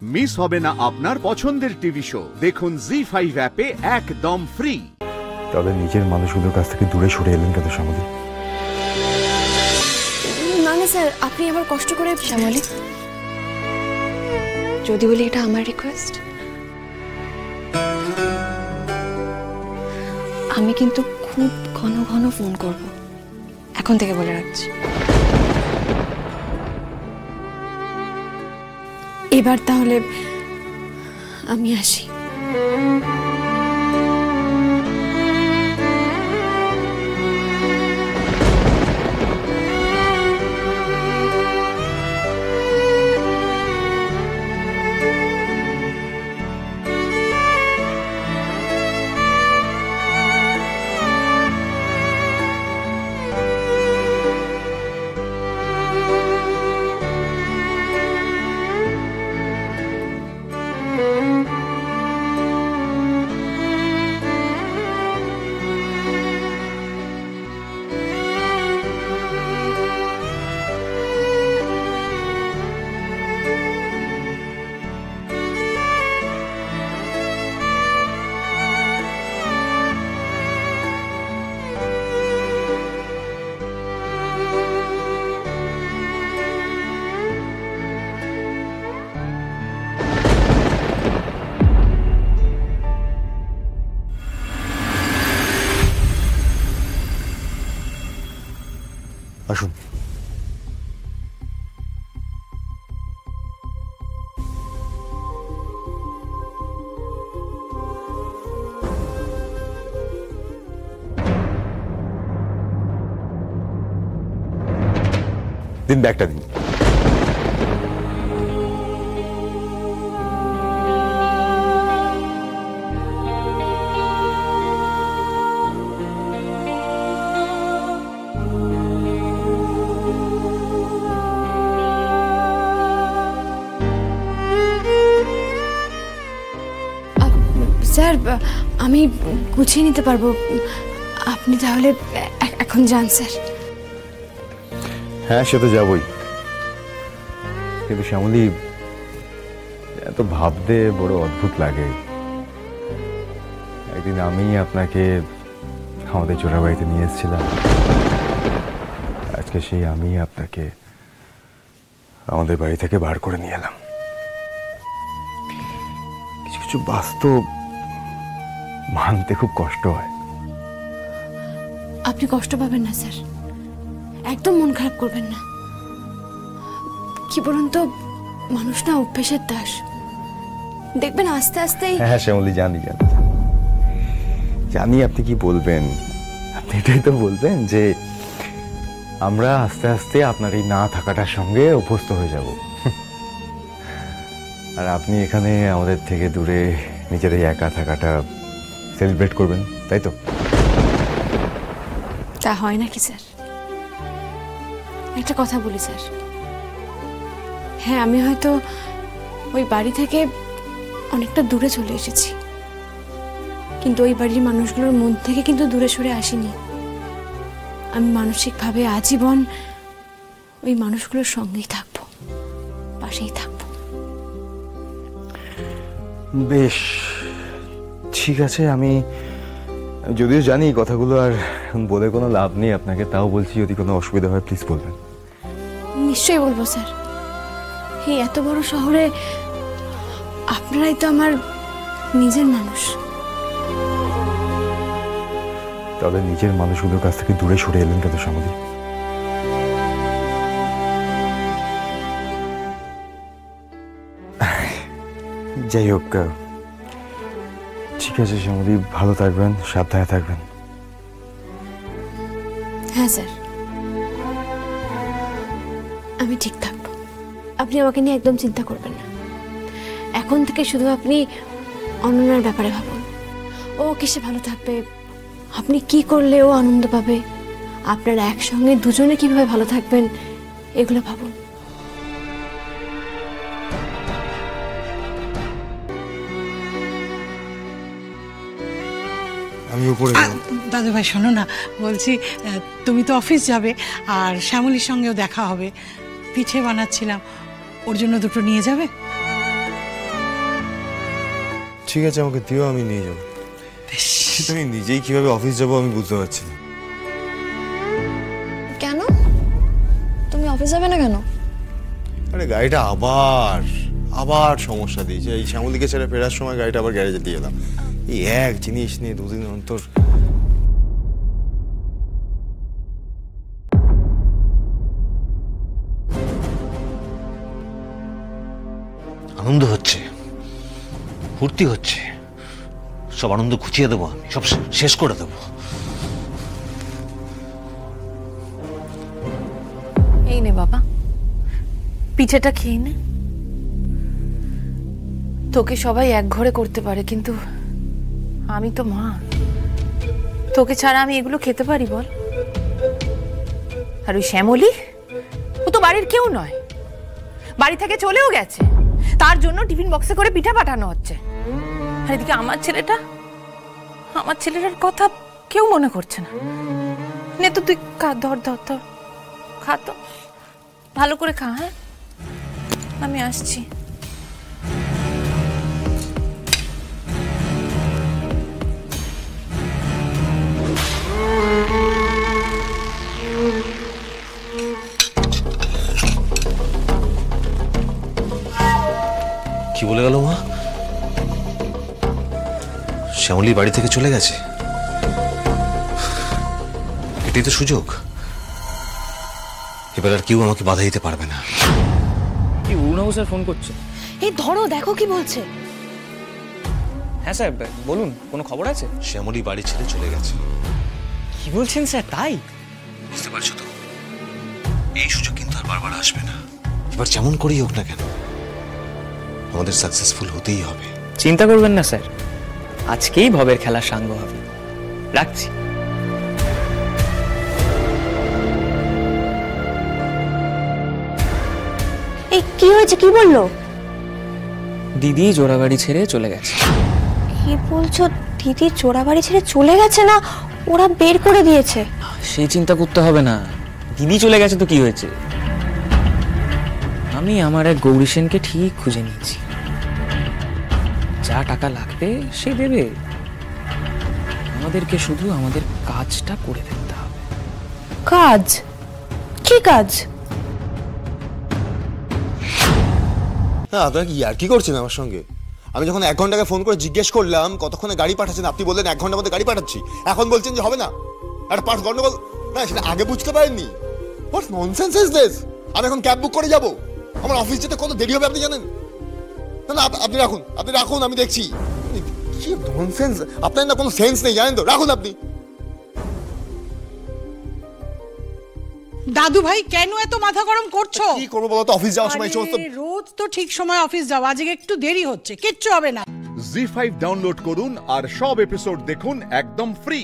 Miss হবে না আপনার পছন্দের টিভি শো। দেখুন জি5 অ্যাপে একদম ফ্রি। তবে নিজের মানুষগুলোর কাছ থেকে দূরে সরে এলেন কেন শ্যামলী? না না স্যার, আপনি আবার কষ্ট করে। শ্যামলী, যদি বলি এটা আমার রিকোয়েস্ট, আমি কিন্তু খুব ঘন ঘন ফোন করব, এখন থেকে বলে রাখছি। এবার তাহলে আমি আসি। আসুন। দিন, ব্যাগটা দিন। স্যার, আমি গুছিয়ে নিতে পারবো, আপনি তাহলে এখন যান স্যার। হ্যাঁ, সে তো যাবই, কিন্তু শ্যামলী, এত ভাবতে বড় অদ্ভুত লাগে। একদিন আমি আপনাকে আমাদের জোড়া বাড়িতে নিয়ে এসেছিলাম, আজকে সেই আমি আপনাকে আমাদের বাড়ি থেকে বার করে নিয়ে এলাম। কিছু কিছু বাস্তব মানতে খুব কষ্ট হয়। আপনি কষ্ট পাবেন না স্যার, একদম মন খারাপ করবেন না। কি বলুন তো, মানুষ না অভ্যেসের দাস, দেখবেন আস্তে আস্তে। হ্যাঁ শ্যামলী, জানি জানি জানি আপনি কি বলবেন। আপনি এটাই তো বলবেন যে আমরা আস্তে আস্তে আপনার এই না থাকাটার সঙ্গে অভ্যস্ত হয়ে যাব, আর আপনি এখানে আমাদের থেকে দূরে নিজের এই একা থাকাটা সেলিব্রেট করবেন, তাই তো? তা হয় নাকি স্যার? একটা কথা বলি স্যার, হ্যাঁ আমি হয়তো ওই বাড়ি থেকে অনেকটা দূরে চলে এসেছি, কিন্তু ওই বাড়ির মানুষগুলোর মন থেকে কিন্তু দূরে সরে আসিনি। আমি মানসিকভাবে আজীবন ওই মানুষগুলোর সঙ্গেই থাকবো, পাশেই থাকবো। বেশ, ঠিক আছে। আমি যদিও জানি এই কথাগুলো আর বলে কোনো লাভ নেই আপনাকে, তাও বলছি যদি কোনো অসুবিধা হয় প্লিজ বলবেন। নিশ্চয়ই বলবো স্যার, এই এত বড় শহরে আপনারাই তো আমার নিজের মানুষ। তবে নিজের মানুষগুলোর কাছ থেকে দূরে সরে এলেন কেন শ্যামলী? যাই হোক, ঠিক আছে শ্যামলী, ভালো থাকবেন, সাবধানে থাকবেন। হ্যাঁ স্যার, আমি ঠিক থাকবো, আপনি আমাকে নিয়ে একদম চিন্তা করবেন না। এখন থেকে শুধু আপনি অনন্যার ব্যাপারে ভাবুন, ও কিসে ভালো থাকবে, আপনি কি করলে ও আনন্দ পাবে, আপনারা একসঙ্গে দুজনে কিভাবে ভালো থাকবেন, এগুলো ভাবুন। আমি উপরে দাদু ভাই শোনো না, বলছি তুমি তো অফিস যাবে আর শ্যামলীর সঙ্গেও দেখা হবে, পিঠে বানাচ্ছিলাম, ওর জন্য দুটো নিয়ে যাবে? ঠিক আছে, আমাকে দিও, আমি নিয়ে যাবো। কিন্তু আমি নিজেই কিভাবে অফিস যাবো আমি বুঝতে পারছি না। কেন তুমি অফিস যাবে না কেন? আরে গাড়িটা আবার আবার সমস্যা দিয়েছে। এই শ্যামলীকে ছেড়ে ফেরার সময় গাড়িটা আবার গ্যারেজে দিয়ে এলাম। এই এক জিনিস নিয়ে দুদিন অন্তর। আনন্দ হচ্ছে, ফুর্তি হচ্ছে, সব আনন্দ ঘুচিয়ে দেবো, আমি সব শেষ করে দেবো। এই নে বাবা, পিঠেটা খেয়ে নে। তোকে সবাই এক ঘরে করতে পারে, কিন্তু আমি তো মা, তোকে ছাড়া আমি এগুলো খেতে পারি বল? আর ওই শ্যামলী, ও তো বাড়ির কেউ নয়, বাড়ি থেকে চলেও গেছে, তার জন্য টিফিন বক্সে করে পিঠা পাঠানো হচ্ছে। আর এদিকে আমার ছেলেটার কথা কেউ মনে করছে না। নে তো তুই ধর ধর ধর, খা তো, ভালো করে খা। হ্যাঁ, আমি আসছি। কি বলে গেল মা? শ্যামলী বাড়ি থেকে চলে গেছে? এটাই তো সুযোগ, এবার আর কেউ আমাকে বাধা দিতে পারবে না। কি অরুণবাবু স্যার ফোন করছে? এই ধরো, দেখো কি বলছে। হ্যাঁ স্যার বলুন, কোনো খবর আছে? শ্যামলী বাড়ি ছেড়ে চলে গেছে। কি বলছেন স্যার, তাই? বুঝতে পারছো তো, এই সুযোগ কিন্তু আর বারবার আসবে না। এবার যেমন করেই হোক না কেন আমাদের সাকসেসফুল হতেই হবে। চিন্তা করবেন না স্যার, আজকেই ভবের খেলা সাঙ্গ হবে। রাখছি। এই কি হয়েছে, কি বললো? দিদি জোড়াবাড়ি ছেড়ে চলে গেছে। কি বলছো? দিদি চোরাবাড়ি ছেড়ে চলে গেছে? না ওরা বের করে দিয়েছে? সেই চিন্তা করতে হবে না, দিদি চলে গেছে তো কি হয়েছে? আমি আমার এক গৌরী সেনকে ঠিক খুঁজে নিয়েছি, যা টাকা লাগবে সে দেবে। আমাদেরকে শুধু আমাদের কাজটা করে ফেলতে হবে। কাজ? কি কাজ? হ্যাঁ, আপনারা কি আর কি করছেন আমার সঙ্গে? আমি যখন 1 ঘন্টাকে ফোন করে জিজ্ঞেস করলাম কতক্ষণে গাড়ি পাঠাচ্ছেন, আপনি বললেন 1 ঘন্টার মধ্যে গাড়ি পাঠাচ্ছি। এখন বলছেন যে হবে না, একটা পার্স গন্ডগোল। না, সেটা আগে বুঝতে পারেননি? What nonsense is this? আমি এখন ক্যাব বুক করে যাব? আমার অফিস যেতে কত দেরি হবে আপনি জানেন? না না, আপনি রাখুন, আমি দেখছি। কি ননসেন্স! আপনার না কোনো সেন্স নেই, জানেন তো? রাখুন আপনি। দাদু ভাই, কেন এত মাথা গরম করছো? কি করবো বলো তো, অফিস যাওয়ার সময় সমস্ত। রোজ তো ঠিক সময় অফিস যাও, আজকে একটু দেরি হচ্ছে, কিচ্ছু হবে না। জি5 ডাউনলোড করুন আর সব এপিসোড দেখুন একদম ফ্রি।